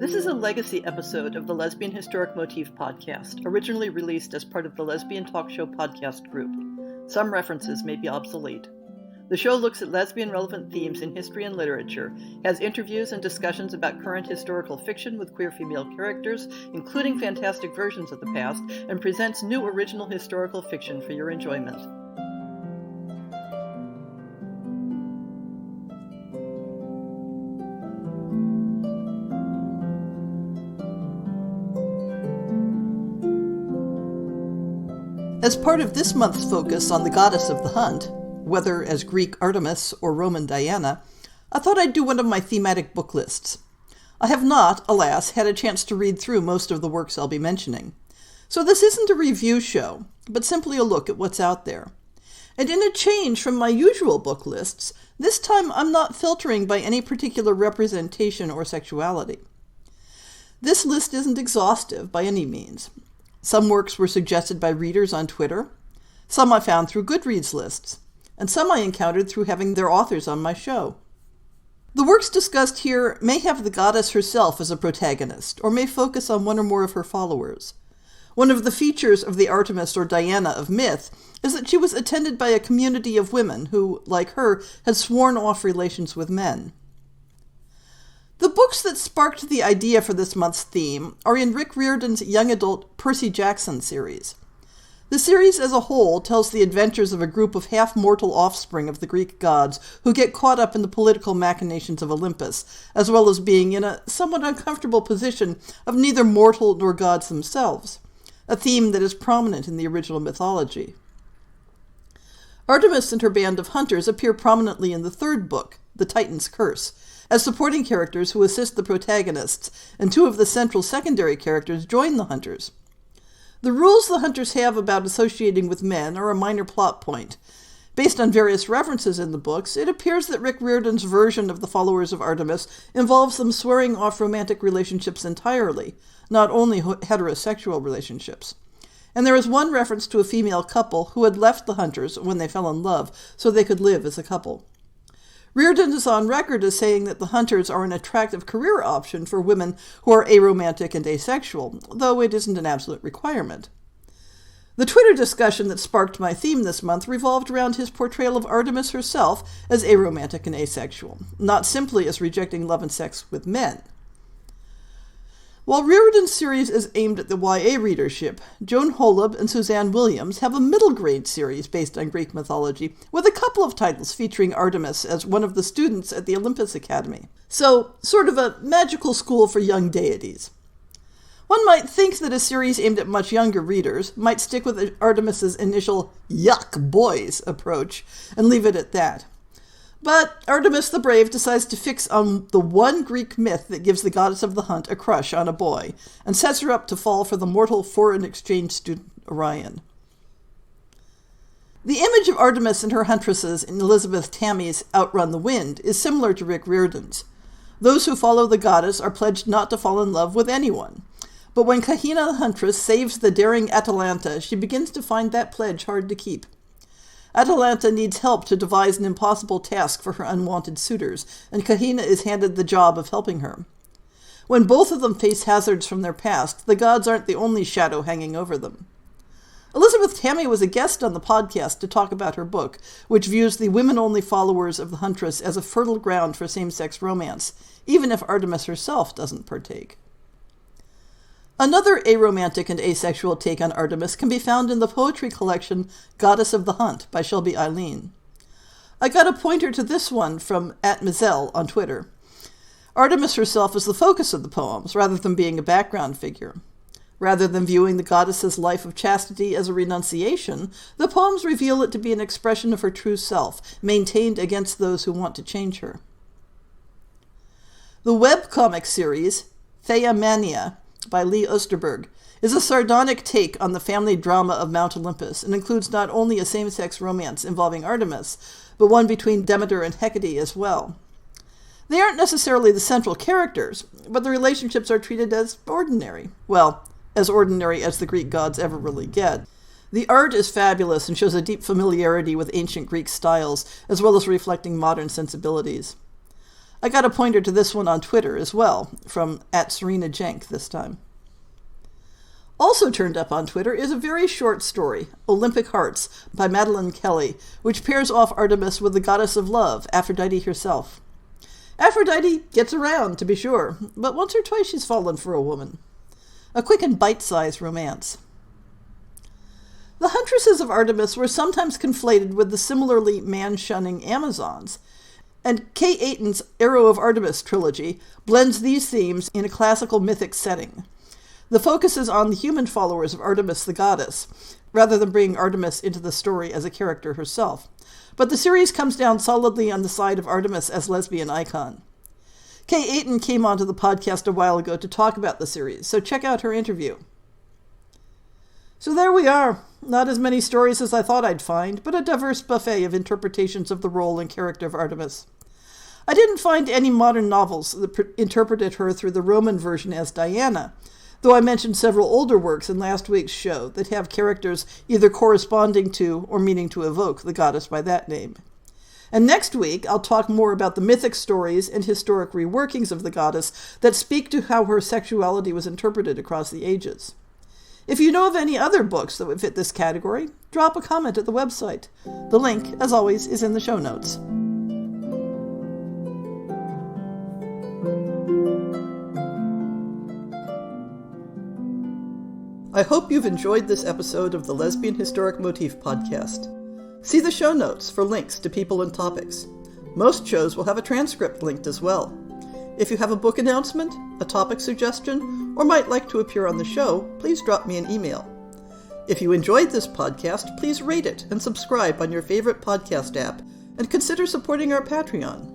This is a legacy episode of the Lesbian Historic Motif podcast, originally released as part of the Lesbian Talk Show podcast group. Some references may be obsolete. The show looks at lesbian-relevant themes in history and literature, has interviews and discussions about current historical fiction with queer female characters, including fantastic versions of the past, and presents new original historical fiction for your enjoyment. As part of this month's focus on the goddess of the hunt, whether as Greek Artemis or Roman Diana, I thought I'd do one of my thematic book lists. I have not, alas, had a chance to read through most of the works I'll be mentioning. So this isn't a review show, but simply a look at what's out there. And in a change from my usual book lists, this time I'm not filtering by any particular representation or sexuality. This list isn't exhaustive by any means. Some works were suggested by readers on Twitter, some I found through Goodreads lists, and some I encountered through having their authors on my show. The works discussed here may have the goddess herself as a protagonist, or may focus on one or more of her followers. One of the features of the Artemis or Diana of myth is that she was attended by a community of women who, like her, had sworn off relations with men. The books that sparked the idea for this month's theme are in Rick Riordan's young adult Percy Jackson series. The series as a whole tells the adventures of a group of half-mortal offspring of the Greek gods who get caught up in the political machinations of Olympus, as well as being in a somewhat uncomfortable position of neither mortal nor gods themselves, a theme that is prominent in the original mythology. Artemis and her band of hunters appear prominently in the third book, The Titan's Curse, as supporting characters who assist the protagonists, and two of the central secondary characters join the hunters. The rules the hunters have about associating with men are a minor plot point. Based on various references in the books, it appears that Rick Riordan's version of the followers of Artemis involves them swearing off romantic relationships entirely, not only heterosexual relationships. And there is one reference to a female couple who had left the hunters when they fell in love so they could live as a couple. Riordan is on record as saying that the hunters are an attractive career option for women who are aromantic and asexual, though it isn't an absolute requirement. The Twitter discussion that sparked my theme this month revolved around his portrayal of Artemis herself as aromantic and asexual, not simply as rejecting love and sex with men. While Riordan's series is aimed at the YA readership, Joan Holub and Suzanne Williams have a middle-grade series based on Greek mythology, with a couple of titles featuring Artemis as one of the students at the Olympus Academy. So, sort of a magical school for young deities. One might think that a series aimed at much younger readers might stick with Artemis's initial "yuck, boys" approach and leave it at that. But Artemis the Brave decides to fix on the one Greek myth that gives the goddess of the hunt a crush on a boy, and sets her up to fall for the mortal foreign exchange student Orion. The image of Artemis and her huntresses in Elizabeth Tammy's Outrun the Wind is similar to Rick Riordan's. Those who follow the goddess are pledged not to fall in love with anyone. But when Kahina the huntress saves the daring Atalanta, she begins to find that pledge hard to keep. Atalanta needs help to devise an impossible task for her unwanted suitors, and Kahina is handed the job of helping her. When both of them face hazards from their past, the gods aren't the only shadow hanging over them. Elizabeth Tammy was a guest on the podcast to talk about her book, which views the women-only followers of the huntress as a fertile ground for same-sex romance, even if Artemis herself doesn't partake. Another aromantic and asexual take on Artemis can be found in the poetry collection Goddess of the Hunt by Shelby Eileen. I got a pointer to this one from @Mizelle on Twitter. Artemis herself is the focus of the poems, rather than being a background figure. Rather than viewing the goddess's life of chastity as a renunciation, the poems reveal it to be an expression of her true self, maintained against those who want to change her. The webcomic series Theamania by Lee Osterberg is a sardonic take on the family drama of Mount Olympus and includes not only a same-sex romance involving Artemis, but one between Demeter and Hecate as well. They aren't necessarily the central characters, but the relationships are treated as ordinary. Well, as ordinary as the Greek gods ever really get. The art is fabulous and shows a deep familiarity with ancient Greek styles, as well as reflecting modern sensibilities. I got a pointer to this one on Twitter as well, from @SerenaJenk this time. Also turned up on Twitter is a very short story, Olympic Hearts, by Madeline Kelly, which pairs off Artemis with the goddess of love, Aphrodite herself. Aphrodite gets around, to be sure, but once or twice she's fallen for a woman. A quick and bite-sized romance. The huntresses of Artemis were sometimes conflated with the similarly man-shunning Amazons, and Kay Ayton's Arrow of Artemis trilogy blends these themes in a classical mythic setting. The focus is on the human followers of Artemis the goddess, rather than bringing Artemis into the story as a character herself. But the series comes down solidly on the side of Artemis as lesbian icon. Kay Ayton came onto the podcast a while ago to talk about the series, so check out her interview. So there we are. Not as many stories as I thought I'd find, but a diverse buffet of interpretations of the role and character of Artemis. I didn't find any modern novels that interpreted her through the Roman version as Diana, though I mentioned several older works in last week's show that have characters either corresponding to or meaning to evoke the goddess by that name. And next week, I'll talk more about the mythic stories and historic reworkings of the goddess that speak to how her sexuality was interpreted across the ages. If you know of any other books that would fit this category, drop a comment at the website. The link, as always, is in the show notes. I hope you've enjoyed this episode of the Lesbian Historic Motif Podcast. See the show notes for links to people and topics. Most shows will have a transcript linked as well. If you have a book announcement, a topic suggestion, or might like to appear on the show, please drop me an email. If you enjoyed this podcast, please rate it and subscribe on your favorite podcast app, and consider supporting our Patreon.